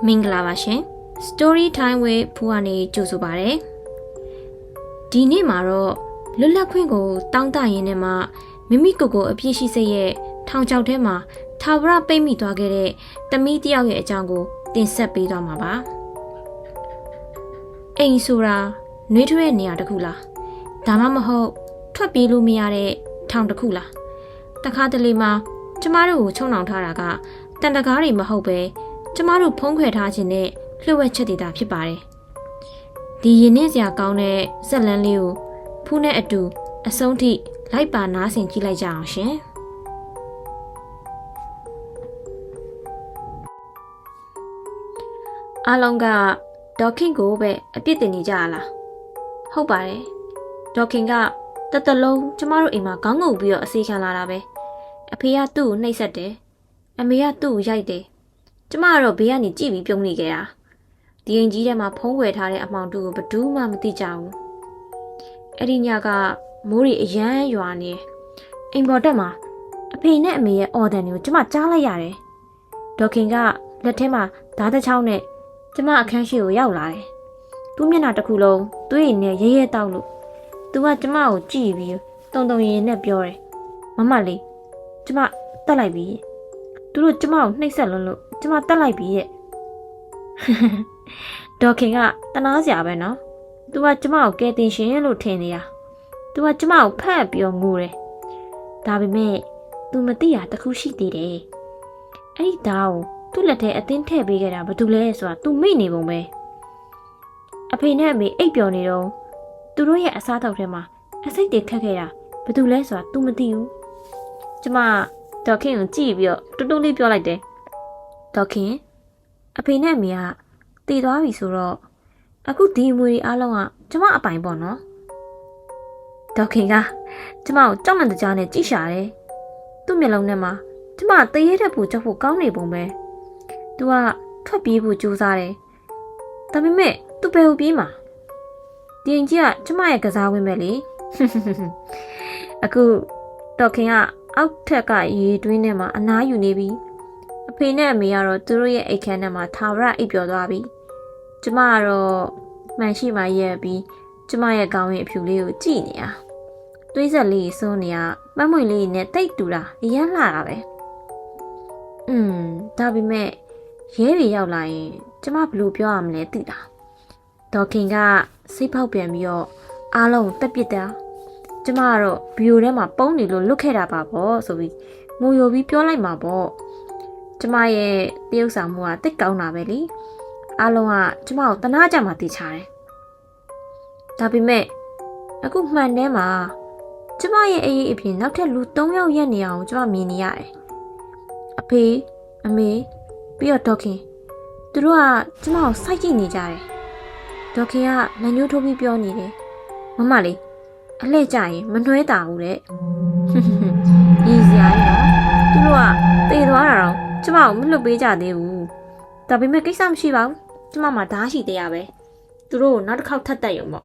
မင်္ဂလာပါရှင် Story Time with ဖူကနေကြိုဆိုပါရစေဒီနေ့မှာတော့လွတ်လပ်ခွင့်ကိုတောင်းတရင်းနဲ့မှမိမိကိုယ်ကိုအပြည့်ရှိစိတ်ရဲ့ထောင်ချောက်ထဲမှာထာဝရပိတ်မိသွားခဲ့တဲ့တမီးတယောက်ရဲ့အကြောင်းကိုတင်ဆက်ပေးသွားမှာပါအိမ်ဆိုတာနှွေးထွေးတဲ့နေရာတစ်ခုလားဒါမှမဟုတ်ထွက်ပြေးလို့မရတဲ့ထောင်တစ်ခုလားတခါတလေမှာကျမတို့ကိုချုံနှောင်ထားတာကတန်တကားတွေမဟုတ်ပဲကျမတို့ဖုံးခွဲထားခြင်းနဲ့လျှို့ဝှက်ချက်တွေတာဖြစ်ပါတယ်ဒီရင်နှင်းစရာကောင်းတဲ့ဇက်လန်းလေးကိုဖူးနဲ့အတူအဆုံးထိလိုက်ပါနားဆင်ကြည့်လိုက်ကြအောင်ရှင်အားလုံးကဒေါခင်ကိုပဲအပြစ်တင်နေကြရလားဟုတ်ပါတယ်ဒေါခင်ကတလုံးကျမတို့အိမ်မှာခေါင်းငုံပြီးတော့အစီခံလာတာပဲအဖေကသူ့ကိုနှိပ်စက်တယ်အမေကသူ့ကိုရိုက်တယ်ကျမကတော့ဘေးကနေကြည့်ပြီးပြုံးနေခဲ့တာဒီအိမ်ကြီးထဲမှာဖုံးကွယ်ထားတဲ့အမောင်တူကိုဘယ်သူမှမသိကြဘူးအဲ့ဒီညကမိုးတွေအရမ်းရွာနေအိမ်ပေါ်တက်မှာအဖေနဲ့အမေရဲ့အော်ဒန်တွေကိုကျမကြားလိုက်ရတယ်ဒေါခင်ကလက်ထဲမှာဓာတ်တစ်ချောင်းနဲ့ကျမအခန်းရှိကိုရောက်လာတယ်သူ့မျက်နှာတစ်ခုလုံးသွေးရည်နဲ့ရဲရဲတောက်လို့သူကကျမကိုကြည့်ပြီးတုံတုံရင်နဲ့ပြောတယ်မမလေးကျမတက်လိုက်ပြီသူတို့ကျမကိုနှိပ်စက်လွန်းလို့ကျမတက်လိုက်ပြီရဲ့ဒေါခင်ကတနာစရာပဲနော်သူကကျမကိုကဲတင်ရှင်လို့ထင်နေတာသူကကျမကိုဖတ်ပြီးတော့ငိုတယ်ဒါပေမဲ့သူမသိတာတခုရှိသေးတယ်အဲ့ဒီဓာတ်ကိုသူ့လက်ထဲအတင်းထည့်ပေးခဲ့တာဘာလို့လဲဆိုတာသူမိနေပုံပဲအဖေနဲ့အမေအိပ်ပျော်နေတော့သူတို့ရဲ့အစားတောက်ထဲမှာအစိတ်တွေခတ်ခဲ့တာဘာလို့လဲဆိုတာသူမသိဘူးကျမဒေါခင်ကိုကြည့်ပြီးတော့တူတူလေးပြောလိုက်တယ်ဒေါခင်အဖေနဲ့အမေကတည်သွားပြီဆိုတော့အခုဒီအမွေတွေအားလုံးကကျမအပိုင်ပေါ့နော်ဒေါခင်ကကျမကိုကြောက်မှန်တကြားနဲ့ကြည့်ရှာတယ်သူ့မျက်လုံးထဲမှာကျမတရေတဲ့ပူကြောက်ဖို့ကောင်းနေပုံပဲသူကထွက်ပြေးဖို့ကြိုးစားတယ်ဒါပေမဲ့သူဘယ်ကိုပြေးမှာဒီရင်ကြီးကကျမရဲ့ကစားဝင်းပဲလေအခုဒေါခင်ကအောက်ထက်ကရေတွင်းထဲမှာအနားယူနေပြီအဖေနဲ့အမေကတော့သူတို့ရဲ့အိတ်ခမ်းထဲမှာထာဝရအိပ်ပျော်သွားပြီကျမကတော့မှန်ရှိမှရက်ပြီးကျမရဲ့ခေါင်းရည်အဖြူလေးကိုကြည့်နေတာသွေးဆက်လေးစိုးနေတာမမွေလေးနဲ့တိတ်တူတာအရန်လှတာပဲဒါပေမဲ့ရဲတွေရောက်လာရင်ကျမဘယ်လိုပြောရမလဲသိတာဒေါခင်ကစိတ်ဖောက်ပြန်ပြီးတော့အားလုံးတက်ပစ်တာကျမကတော့ဗီဒီယိုထဲမှာပုံနေလို့လွတ်ခဲ့တာပါပေါ့ဆိုပြီးငိုယိုပြီးပြောလိုက်မှာပေါ့ကျမရဲ့တရုပ်ဆောင်မှုကတိတ်ကောင်းတာပဲလေအားလုံးကကျမကိုတနာကြမှာတည်ချတယ်ဒါပေမဲ့အခုမှန်တယ်မှာကျမရဲ့အရေးအဖြစ်နောက်ထပ်လူ3ယောက်ရက်နေအောင်ကျမမြင်နေရတယ်အဖေအမေပြီးတော့ဒေါခင်သူတို့ကကျမကိုစိုက်ကြည့်နေကြတယ်ဒေါခင်ကလက်ညှိုးထိုးပြီးပြောနေတယ်မမလေးအလှည့်ကြရင်မနှွဲတာဘူးတဲ့ရည်စရာကြီးနော်သူတို့ကတေသွားတာတော့ကျမကိုမလွတ်ပေးကြသေးဘူးဒါပေမဲ့ကိစ္စမရှိပါဘူးကျမမှာဓာတ်ရှိသေးရပဲသူတို့ကိုနောက်တစ်ခေါက်ထပ်တက်ရုံပေါ့